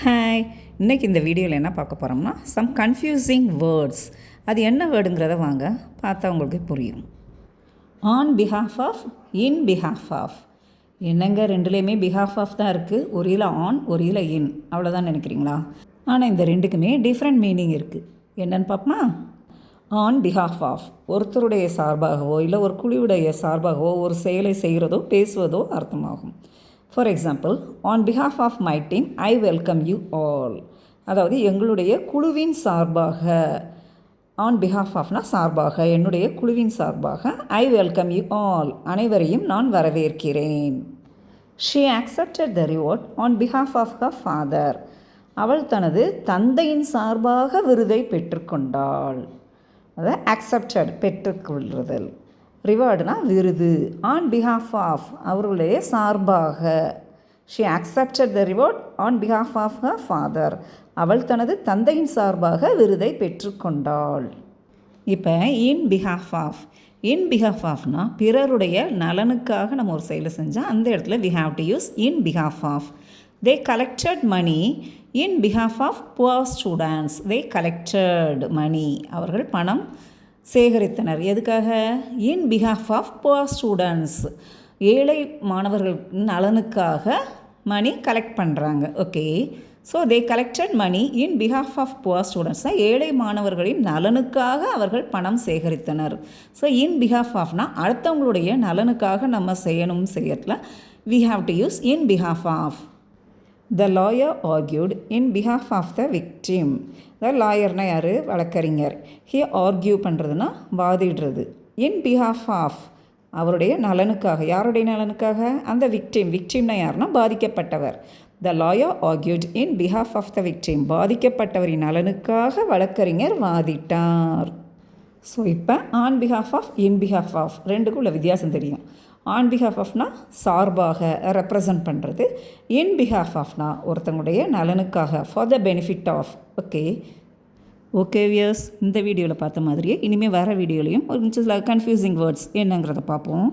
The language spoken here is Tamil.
ஹாய், இன்றைக்கி இந்த வீடியோவில் என்ன பார்க்க போகிறோம்னா சம் கன்ஃபியூசிங் வேர்ட்ஸ். அது என்ன வேர்டுங்கிறத வாங்க பார்த்தா உங்களுக்கு புரியும். On behalf of, in behalf of. என்னங்க ரெண்டுலேயுமே பிஹாஃப் ஆஃப் தான் இருக்குது. ஒரு இதில் ஆன், ஒரு இதில் இன், அவ்வளோதான் நினைக்கிறீங்களா? ஆனால் இந்த ரெண்டுக்குமே டிஃப்ரெண்ட் மீனிங் இருக்குது. என்னென்னு பார்ப்போமா? ஆன் பிஹாஃப் ஆஃப் ஒருத்தருடைய சார்பாகவோ இல்லை ஒரு குழுவுடைய சார்பாகவோ ஒரு செயலை செய்கிறதோ பேசுவதோ அர்த்தமாகும். For example, on behalf of my team I welcome you all. அதாவது எங்களுடைய குழுவின் சார்பாக, ஆன் பிஹாஃப் ஆஃப்னா சார்பாக, என்னுடைய குழுவின் சார்பாக ஐ வெல்கம் யூ ஆல், அனைவரையும் நான் வரவேற்கிறேன். She accepted the reward on behalf of her father. அவள் தனது தந்தையின் சார்பாக விருதை பெற்றுக்கொண்டாள். அதாவது ஆக்செப்டட் பெற்றுக்கொள்ளுதல், ரிவார்டுனா விருது. ஆன் பிஹாஃப் ஆஃப் அவர்களுடைய சார்பாக. She accepted the reward on behalf of her father. அவள் தனது தந்தையின் சார்பாக விருதை பெற்றுக்கொண்டாள். இப்போ in behalf of, in behalf ஆஃப்னா பிறருடைய நலனுக்காக நம்ம ஒரு செயலை செஞ்சால் அந்த இடத்துல we have to use in behalf of. They collected money in behalf of poor students. They collected money, அவர்கள் பணம் சேகரித்தனர். எதுக்காக? In behalf of poor students, ஏழை மாணவர்கள் நலனுக்காக மணி கலெக்ட் பண்ணுறாங்க. Okay, so they collected money in behalf of poor students. ஏழை மாணவர்களின் நலனுக்காக அவர்கள் பணம் சேகரித்தனர். ஸோ இன் பிஹாஃப் ஆஃப்னா அடுத்தவங்களுடைய நலனுக்காக நம்ம செய்யறதுல we have to use in behalf of. The lawyer argued in behalf of the victim. The லாயர்னா யார்? வழக்கறிஞர். ஹி ஆர்கியூ பண்ணுறதுனா வாதிடுறது. இன் பிஹாஃப் ஆஃப் அவருடைய நலனுக்காக. யாருடைய நலனுக்காக? அந்த விக்டிம். விக்டிம்னா யாருன்னா பாதிக்கப்பட்டவர். The lawyer argued in behalf of the victim. பாதிக்கப்பட்டவரின் நலனுக்காக வழக்கறிஞர் வாதிட்டார். ஸோ இப்போ on behalf of, in behalf of ரெண்டுக்கும் உள்ள வித்தியாசம் தெரியும். ஆன் பிஹாஃப் ஆஃப்னா சார்பாக, ரெப்ரசன்ட் பண்ணுறது. இன் பிஹாஃப் ஆஃப்னா ஒருத்தங்களுடைய நலனுக்காக, for the benefit of. Okay viewers, இந்த வீடியோவில் பார்த்த மாதிரியே இனிமேல் வர வீடியோலையும் ஒரு சில கன்ஃபியூசிங் வேர்ட்ஸ் என்னங்கிறத பார்ப்போம்.